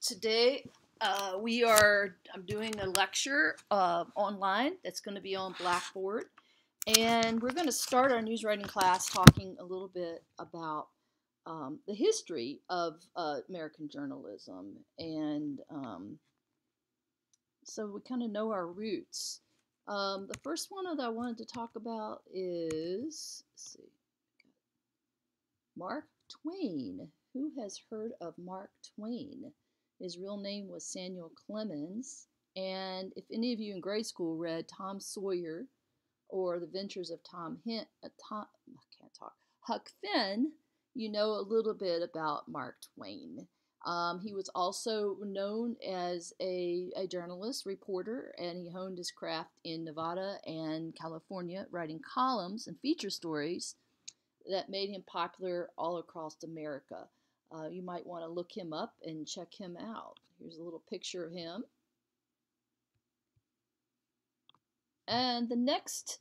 Today I'm doing a lecture online that's going to be on Blackboard. And we're going to start our news writing class talking a little bit about the history of American journalism. And so we kind of know our roots. The first one that I wanted to talk about is, let's see, Mark Twain. Who has heard of Mark Twain? His real name was Samuel Clemens. And if any of you in grade school read Tom Sawyer or The Adventures of I can't talk, Huck Finn, you know a little bit about Mark Twain. He was also known as a journalist, reporter, and he honed his craft in Nevada and California, writing columns and feature stories that made him popular all across America. You might want to look him up and check him out. Here's a little picture of him. And the next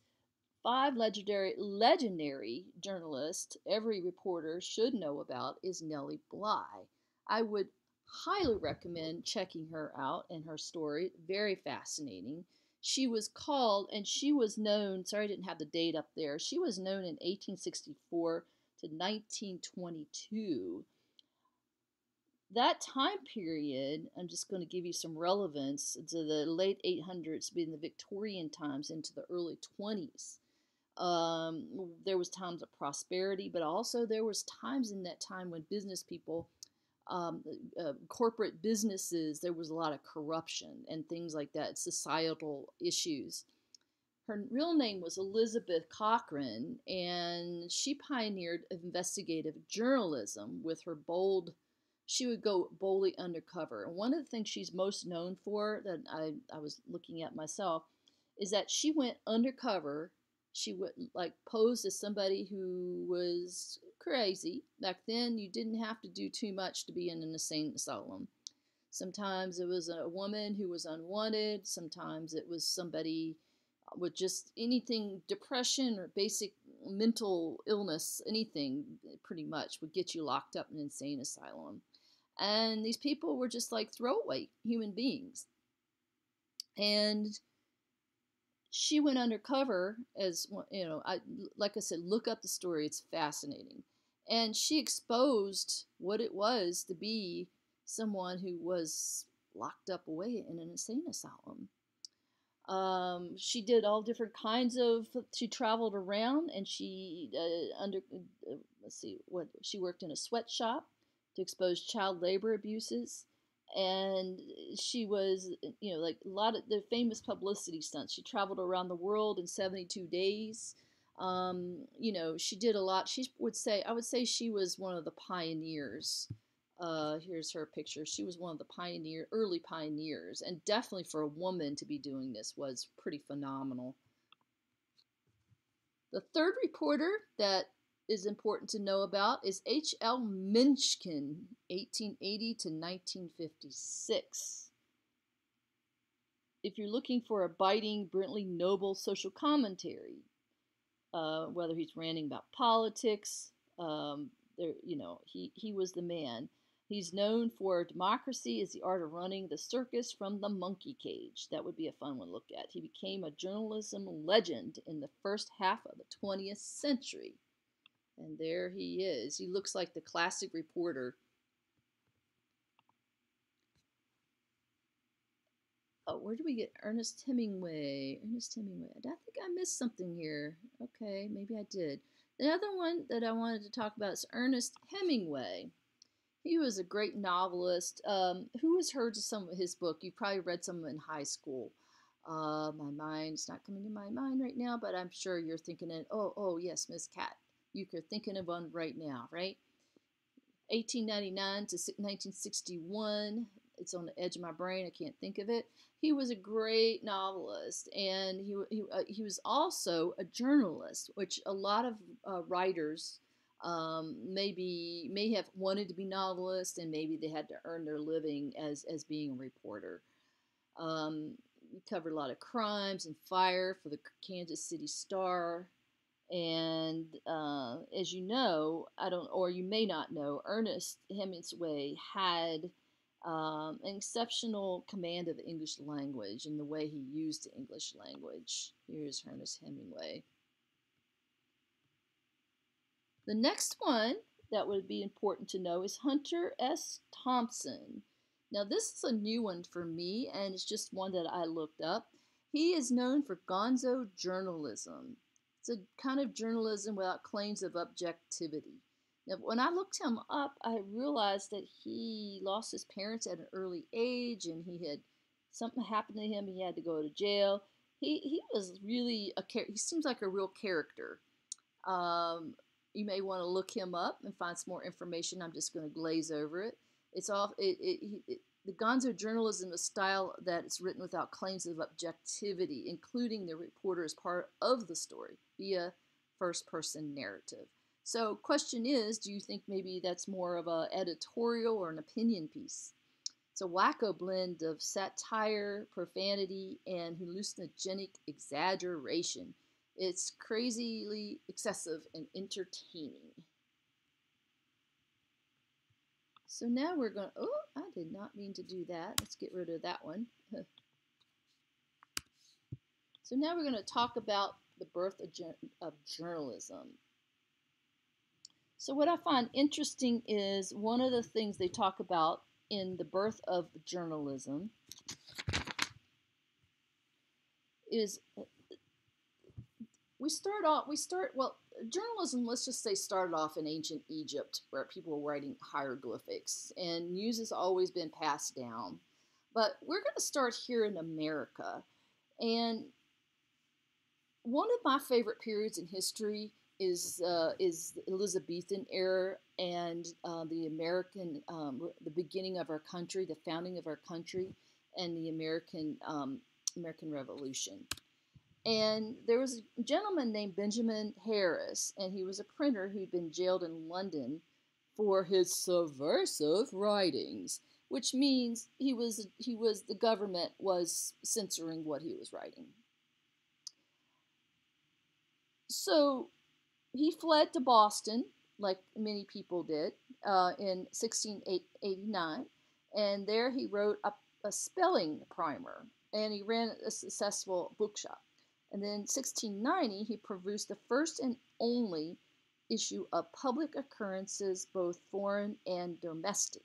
five legendary journalists every reporter should know about is Nellie Bly. I would highly recommend checking her out and her story. Very fascinating. She was called, and she was known, sorry I didn't have the date up there, she was known in 1864 to 1922. That time period, I'm just going to give you some relevance to the late 800s, being the Victorian times into the early 20s. There was times of prosperity, but also there was times in that time when business people, corporate businesses, there was a lot of corruption and things like that, societal issues. Her real name was Elizabeth Cochran, and she pioneered investigative journalism with her she would go boldly undercover. And one of the things she's most known for that I was looking at myself is that she went undercover. She would like pose as somebody who was crazy. Back then, you didn't have to do too much to be in an insane asylum. Sometimes it was a woman who was unwanted. Sometimes it was somebody with just anything, depression or basic mental illness, anything pretty much would get you locked up in an insane asylum. And these people were just like throwaway human beings. And she went undercover as, like I said, look up the story. It's fascinating. And she exposed what it was to be someone who was locked up away in an insane asylum. She did all different kinds of. She traveled around, and she let's see what she worked in a sweatshop to expose child labor abuses, and she was like a lot of the famous publicity stunts. She traveled around the world in 72 days. She did a lot. I would say she was one of the pioneers. Here's her picture. She was one of the early pioneers, and definitely for a woman to be doing this was pretty phenomenal. The third reporter that is important to know about is H.L. Mencken, 1880 to 1956. If you're looking for a biting, brilliantly noble social commentary, whether he's ranting about politics, he was the man. He's known for Democracy is the Art of Running the Circus from the Monkey Cage. That would be a fun one to look at. He became a journalism legend in the first half of the 20th century. And there he is. He looks like the classic reporter. Oh, where do we get Ernest Hemingway? Ernest Hemingway. I think I missed something here. Okay, maybe I did. The other one that I wanted to talk about is Ernest Hemingway. He was a great novelist. Who has heard of some of his book? You probably read some in high school. My mind's not coming to my mind right now, but I'm sure you're thinking it. Oh, yes, Miss Cat. You're thinking of one right now, right? 1899 to 1961. It's on the edge of my brain. I can't think of it. He was a great novelist, and he was also a journalist, which a lot of writers may have wanted to be novelists, and maybe they had to earn their living as being a reporter. He covered a lot of crimes and fire for the Kansas City Star. And as you know, or you may not know, Ernest Hemingway had An exceptional command of the English language and the way he used the English language. Here's Ernest Hemingway. The next one that would be important to know is Hunter S. Thompson. Now, this is a new one for me, and it's just one that I looked up. He is known for gonzo journalism. It's a kind of journalism without claims of objectivity. Now, when I looked him up, I realized that he lost his parents at an early age, and he had something happened to him. He had to go to jail. He was really he seems like a real character. Um, you may want to look him up and find some more information. I'm just going to glaze over it. It's off. The gonzo journalism is a style that is written without claims of objectivity, including the reporter as part of the story via first-person narrative. So, question is, do you think maybe that's more of an editorial or an opinion piece? It's a wacko blend of satire, profanity, and hallucinogenic exaggeration. It's crazily excessive and entertaining. So now we're going, oh, I did not mean to do that. Let's get rid of that one. So now we're going to talk about the birth of journalism. So what I find interesting is one of the things they talk about in the birth of journalism is journalism, let's just say, started off in ancient Egypt where people were writing hieroglyphics, and news has always been passed down. But we're going to start here in America. And one of my favorite periods in history is the Elizabethan era and the beginning of our country, the founding of our country, and the American Revolution. And there was a gentleman named Benjamin Harris, and he was a printer who'd been jailed in London for his subversive writings, which means the government was censoring what he was writing. So he fled to Boston, like many people did, in 1689, and there he wrote a spelling primer, and he ran a successful bookshop. And then in 1690, he produced the first and only issue of Public Occurrences, both foreign and domestic.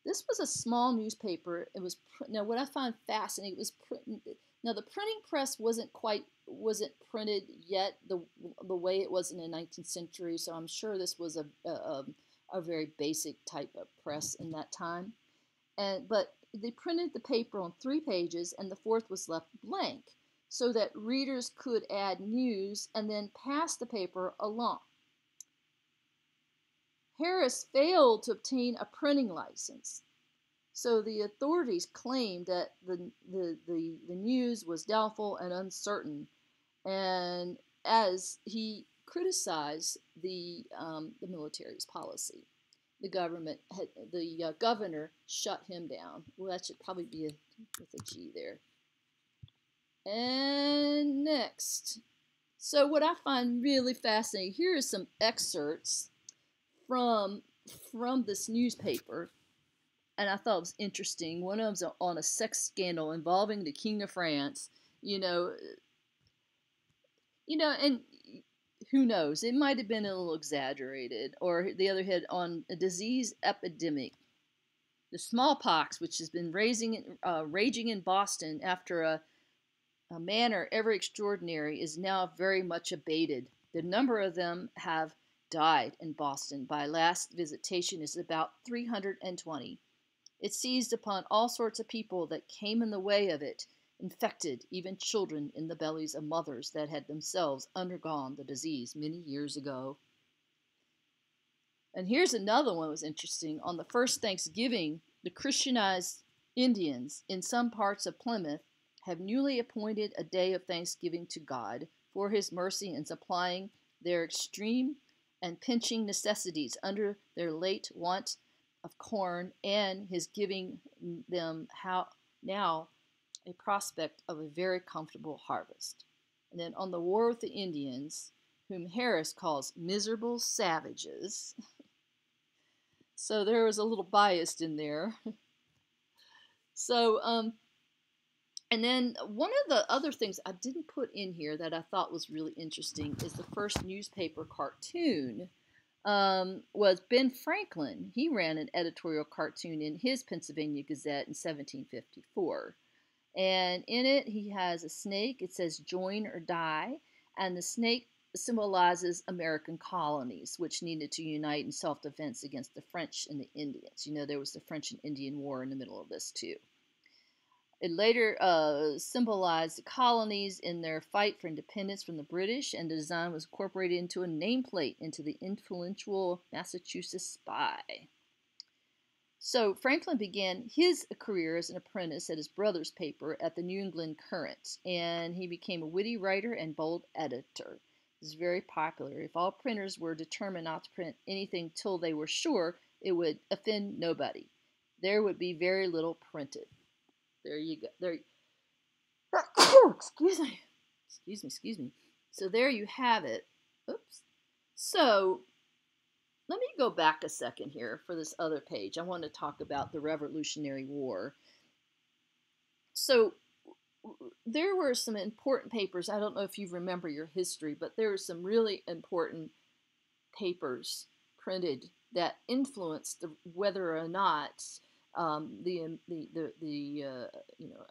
This was a small newspaper. It was now what I find fascinating was now the printing press wasn't printed yet the way it was in the 19th century. So I'm sure this was a very basic type of press in that time. But they printed the paper on 3 pages, and the 4th was left blank, so that readers could add news and then pass the paper along. Harris failed to obtain a printing license, so the authorities claimed that the news was doubtful and uncertain, and as he criticized the military's policy, the governor shut him down. Well, that should probably be with a G there. And next, so what I find really fascinating, here are some excerpts from this newspaper, and I thought it was interesting. One of them's on a sex scandal involving the King of France. And who knows? It might have been a little exaggerated. Or the other had on a disease epidemic, the smallpox, which has been raging in Boston after a manner ever extraordinary, is now very much abated. The number of them have died in Boston by last visitation is about 320. It seized upon all sorts of people that came in the way of it, infected even children in the bellies of mothers that had themselves undergone the disease many years ago. And here's another one that was interesting. On the first Thanksgiving, the Christianized Indians in some parts of Plymouth have newly appointed a day of thanksgiving to God for his mercy in supplying their extreme and pinching necessities under their late want of corn, and his giving them now a prospect of a very comfortable harvest. And then on the war with the Indians, whom Harris calls miserable savages. So there was a little biased in there. So, and then one of the other things I didn't put in here that I thought was really interesting is the first newspaper cartoon was Ben Franklin. He ran an editorial cartoon in his Pennsylvania Gazette in 1754. And in it, he has a snake. It says join or die. And the snake symbolizes American colonies, which needed to unite in self defense against the French and the Indians. You know, there was the French and Indian War in the middle of this, too. It later symbolized the colonies in their fight for independence from the British, and the design was incorporated into a nameplate into the influential Massachusetts Spy. So Franklin began his career as an apprentice at his brother's paper at the New England Courant, and he became a witty writer and bold editor. He was very popular. If all printers were determined not to print anything till they were sure it would offend nobody, there would be very little printed. There you go. There. Excuse me. Excuse me. So there you have it. Oops. So let me go back a second here for this other page. I want to talk about the Revolutionary War. So there were some important papers. I don't know if you remember your history, but there were some really important papers printed that influenced whether or not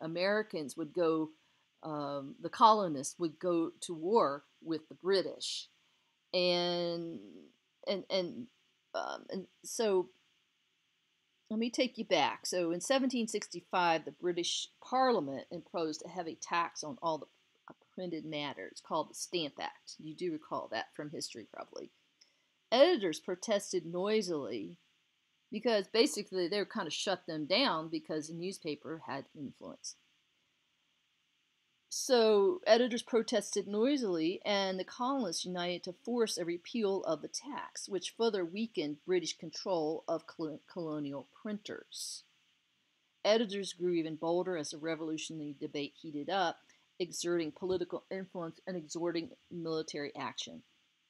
Americans would go, the colonists would go to war with the British, and so let me take you back. So in 1765, the British Parliament imposed a heavy tax on all the printed matter. It's called the Stamp Act. You do recall that from history, probably. Editors protested noisily because basically they were kind of shut them down because the newspaper had influence. So editors protested noisily, and the colonists united to force a repeal of the tax, which further weakened British control of colonial printers. Editors grew even bolder as the revolutionary debate heated up, exerting political influence and exhorting military action.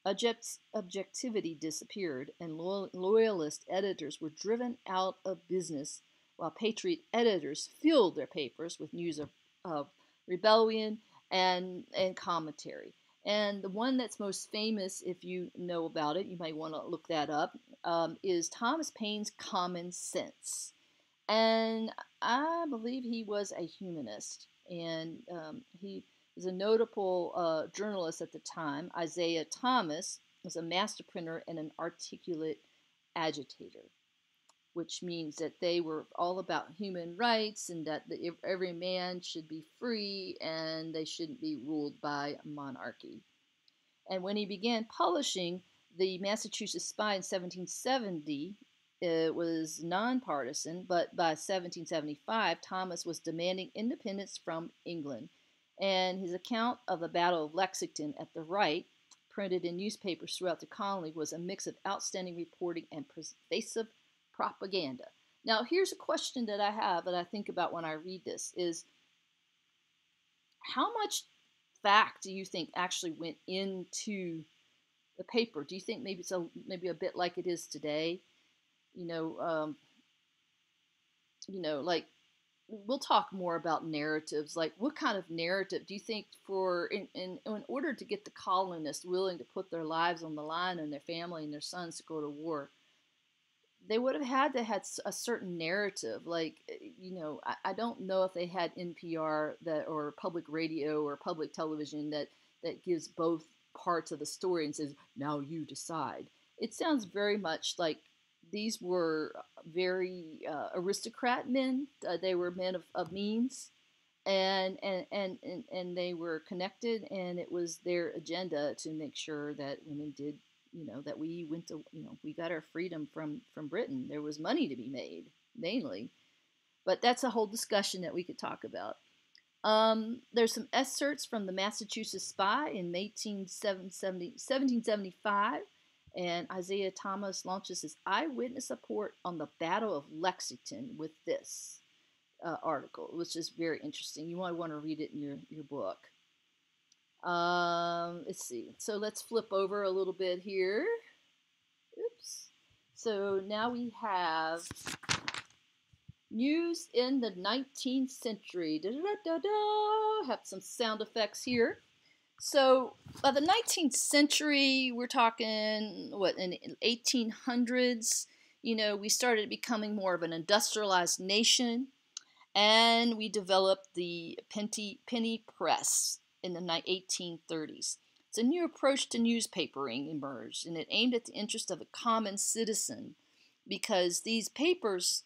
Objectivity disappeared, and loyalist editors were driven out of business, while patriot editors filled their papers with news of rebellion and commentary. And the one that's most famous, if you know about it, you might want to look that up, is Thomas Paine's Common Sense. And I believe he was a humanist, and he was a notable journalist at the time. Isaiah Thomas was a master printer and an articulate agitator, which means that they were all about human rights and that every man should be free and they shouldn't be ruled by monarchy. And when he began publishing the Massachusetts Spy in 1770, it was nonpartisan, but by 1775, Thomas was demanding independence from England. And his account of the Battle of Lexington at the right, printed in newspapers throughout the colony, was a mix of outstanding reporting and pervasive propaganda. Now, here's a question that I have that I think about when I read this is how much fact do you think actually went into the paper? Do you think maybe it's maybe a bit like it is today? Like we'll talk more about narratives. Like, what kind of narrative do you think in order to get the colonists willing to put their lives on the line and their family and their sons to go to war, they would have had to have a certain narrative. Like, I don't know if they had NPR or public radio or public television that gives both parts of the story and says, now you decide. It sounds very much like these were very aristocrat men. They were men of means, and they were connected, and it was their agenda to make sure that women did, that we went to, we got our freedom from Britain. There was money to be made, mainly, but that's a whole discussion that we could talk about. There's some excerpts from the Massachusetts Spy in 1775, and Isaiah Thomas launches his eyewitness report on the Battle of Lexington with this article, which is very interesting. You might want to read it in your book. Let's see. So let's flip over a little bit here. Oops. So now we have news in the 19th century. Da, da, da, da. Have some sound effects here. So by the 19th century, we're talking, what, in the 1800s, we started becoming more of an industrialized nation, and we developed the penny press in the 1830s. It's a new approach to newspapering emerged, and it aimed at the interest of a common citizen, because these papers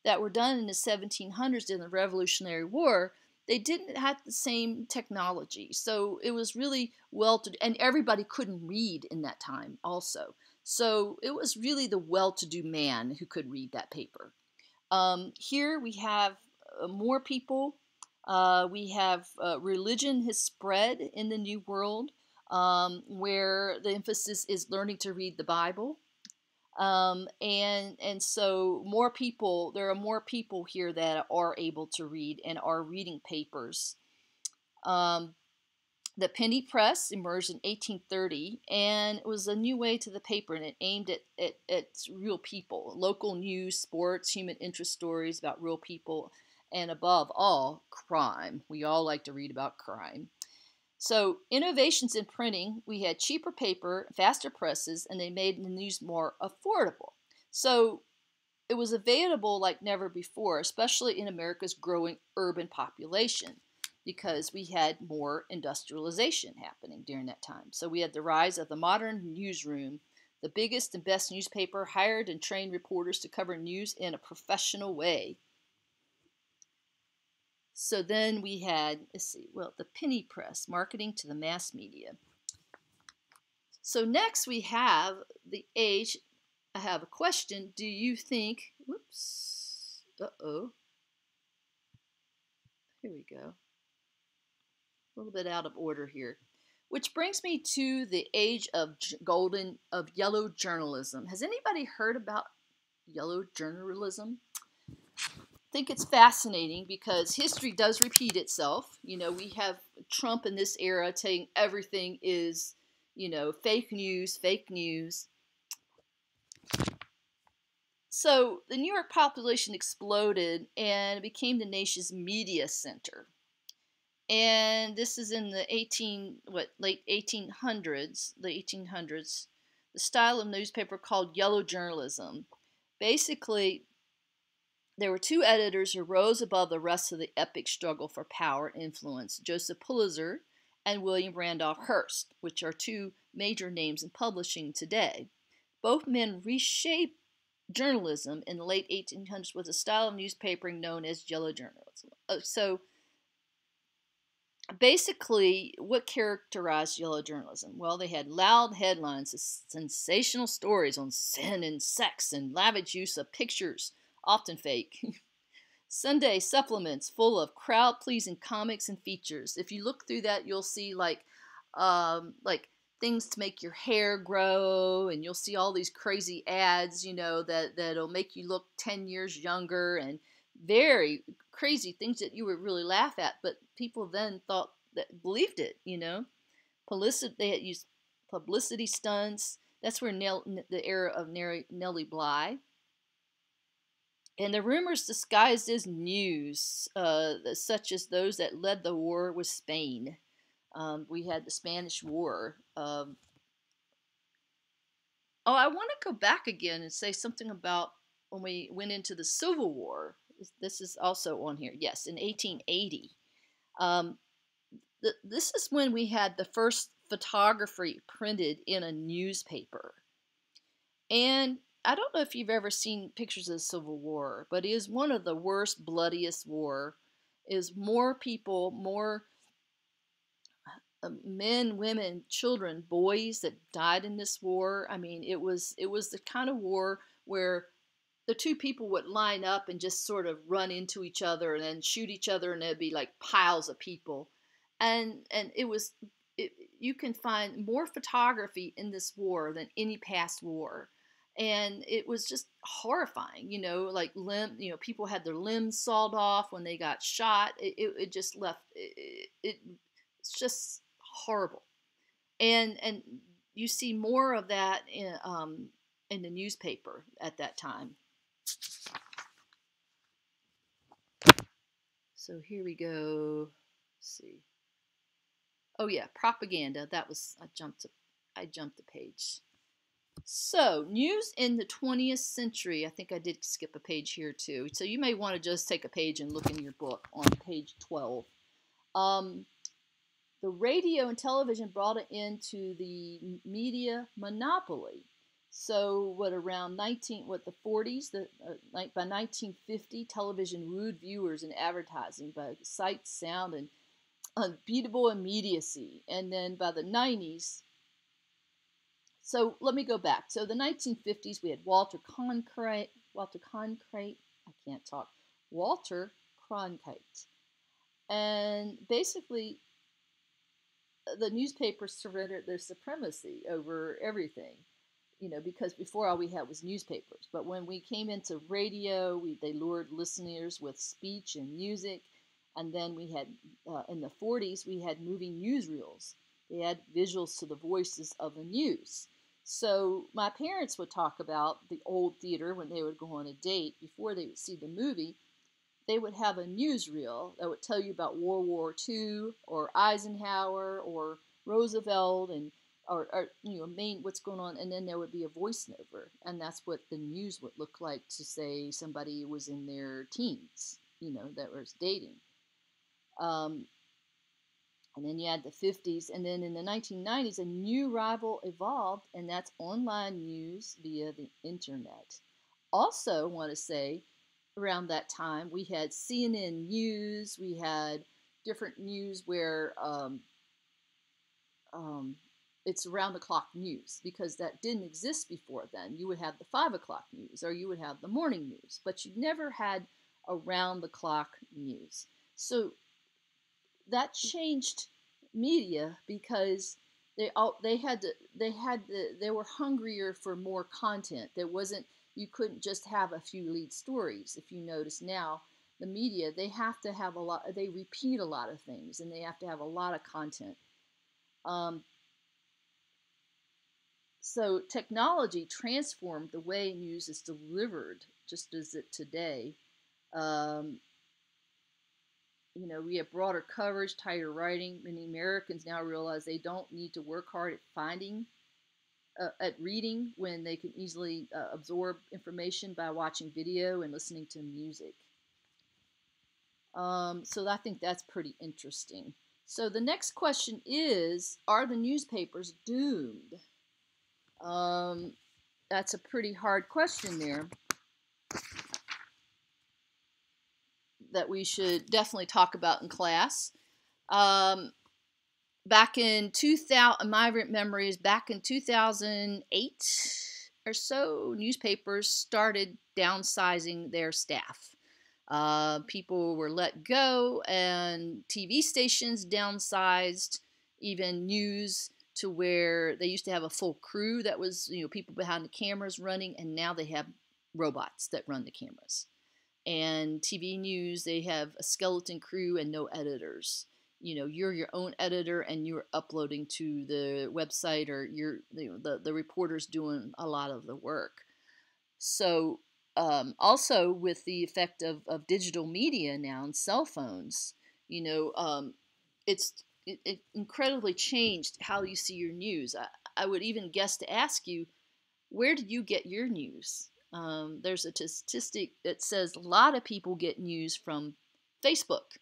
that were done in the 1700s during the Revolutionary War, they didn't have the same technology. So it was really well-to-do, and everybody couldn't read in that time also. So it was really the well-to-do man who could read that paper. Here we have more people. We have religion has spread in the New World, where the emphasis is learning to read the Bible. And so more people, there are more people here that are able to read and are reading papers. The penny press emerged in 1830, and it was a new way to the paper, and it aimed at real people, local news, sports, human interest stories about real people, and above all, crime. We all like to read about crime. So innovations in printing, we had cheaper paper, faster presses, and they made the news more affordable. So it was available like never before, especially in America's growing urban population, because we had more industrialization happening during that time. So we had the rise of the modern newsroom. The biggest and best newspaper hired and trained reporters to cover news in a professional way. So then we had, the penny press, marketing to the mass media. So next we have the age. I have a question. Do you think, whoops, here we go. A little bit out of order here. Which brings me to the age of yellow journalism. Has anybody heard about yellow journalism? I think it's fascinating because history does repeat itself. We have Trump in this era saying everything is, fake news, fake news. So the New York population exploded and it became the nation's media center. And this is in the late 1800s, the 1800s. The style of newspaper called yellow journalism. Basically, there were two editors who rose above the rest of the epic struggle for power and influence, Joseph Pulitzer and William Randolph Hearst, which are two major names in publishing today. Both men reshaped journalism in the late 1800s with a style of newspapering known as yellow journalism. So basically, what characterized yellow journalism? Well, they had loud headlines, sensational stories on sin and sex, and lavish use of pictures, often fake. Sunday supplements full of crowd-pleasing comics and features. If you look through that, you'll see like things to make your hair grow, and you'll see all these crazy ads, that'll make you look 10 years younger, and very crazy things that you would really laugh at, but people then believed it, Publicity, they had used publicity stunts. That's where the era of Nellie Bly. And the rumors disguised as news, such as those that led the war with Spain. We had the Spanish War. I want to go back again and say something about when we went into the Civil War. This is also on here. Yes, in 1880. This is when we had the first photography printed in a newspaper. And I don't know if you've ever seen pictures of the Civil War, but it is one of the worst, bloodiest war. Is more people, more men, women, children, boys that died in this war. I mean, it was the kind of war where the two people would line up and just sort of run into each other and then shoot each other, and there'd be like piles of people. And you can find more photography in this war than any past war. And it was just horrifying, like people had their limbs sawed off when they got shot. It just left, it's just horrible. And you see more of that in the newspaper at that time. So here we go. Let's see. Oh yeah, propaganda. That was I jumped a page. So, news in the 20th century. I think I did skip a page here too. So you may want to just take a page and look in your book on page 12. The radio and television brought it into the media monopoly. So, around the 40s, by 1950, television wooed viewers and advertising by sight, sound, and unbeatable immediacy. And then by the 90s, so let me go back. So the 1950s, we had Walter Cronkite, I can't talk, Walter Cronkite. And basically, the newspapers surrendered their supremacy over everything, because before all we had was newspapers. But when we came into radio, they lured listeners with speech and music. And then we had, in the 40s, we had moving newsreels. They had visuals to the voices of the news. So my parents would talk about the old theater when they would go on a date. Before they would see the movie, they would have a newsreel that would tell you about World War II or Eisenhower or Roosevelt or what's going on, and then there would be a voiceover, and that's what the news would look like to say somebody was in their teens, that was dating. And then you had the 50s, and then in the 1990s, a new rival evolved, and that's online news via the internet. Also, want to say, around that time, we had CNN News, we had different news where it's around the clock news, because that didn't exist before then. You would have the 5 o'clock news, or you would have the morning news, but you never had around the clock news. So that changed media because they were hungrier for more content. You couldn't just have a few lead stories. If you notice now, the media, they have to have they repeat a lot of things, and they have to have a lot of content. So technology transformed the way news is delivered, just as it today. We have broader coverage, tighter writing. Many Americans now realize they don't need to work hard at reading, when they can easily absorb information by watching video and listening to music. So I think that's pretty interesting. So the next question is, are the newspapers doomed? That's a pretty hard question there that we should definitely talk about in class. Back in 2000, my memory is back in 2008 or so, newspapers started downsizing their staff. People were let go, and TV stations downsized, even news, to where they used to have a full crew that was, people behind the cameras running, and now they have robots that run the cameras. And TV news, they have a skeleton crew and no editors. You're your own editor, and you're uploading to the website, or the reporter's doing a lot of the work. So also with the effect of digital media now and cell phones, it incredibly changed how you see your news. I would even guess to ask you, where do you get your news? There's a statistic that says a lot of people get news from Facebook,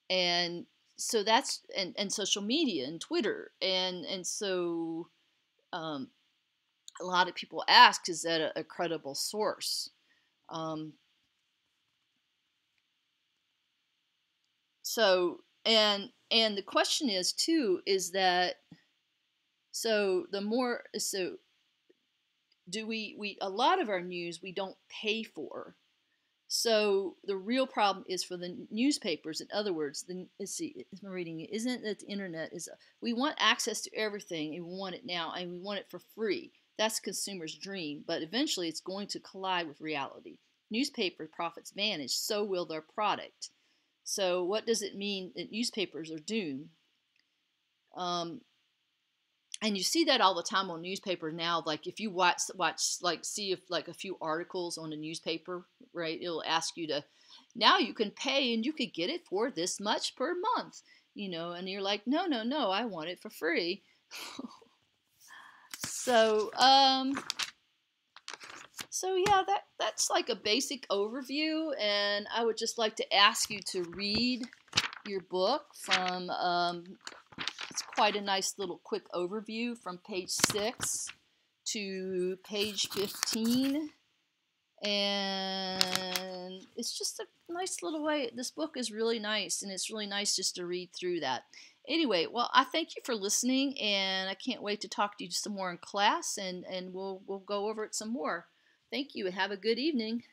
and so that's and social media and Twitter, and so a lot of people ask, is that a credible source? So and the question is too, is that do we a lot of our news we don't pay for. So the real problem is for the newspapers. In other words, I'm reading it, isn't that the internet is, we want access to everything, and we want it now, and we want it for free. That's consumer's dream, but eventually it's going to collide with reality. Newspaper profits vanish, so will their product. So what does it mean that newspapers are doomed? And you see that all the time on newspaper now. Like if you watch like see if like a few articles on a newspaper, right? It'll ask you to now you can pay and you could get it for this much per month, and you're like, no, no, no, I want it for free. So so yeah, that's like a basic overview, and I would just like to ask you to read your book from it's quite a nice little quick overview from page 6 to page 15. And it's just a nice little way. This book is really nice, and it's really nice just to read through that. Anyway, well, I thank you for listening, and I can't wait to talk to you some more in class, and we'll go over it some more. Thank you, and have a good evening.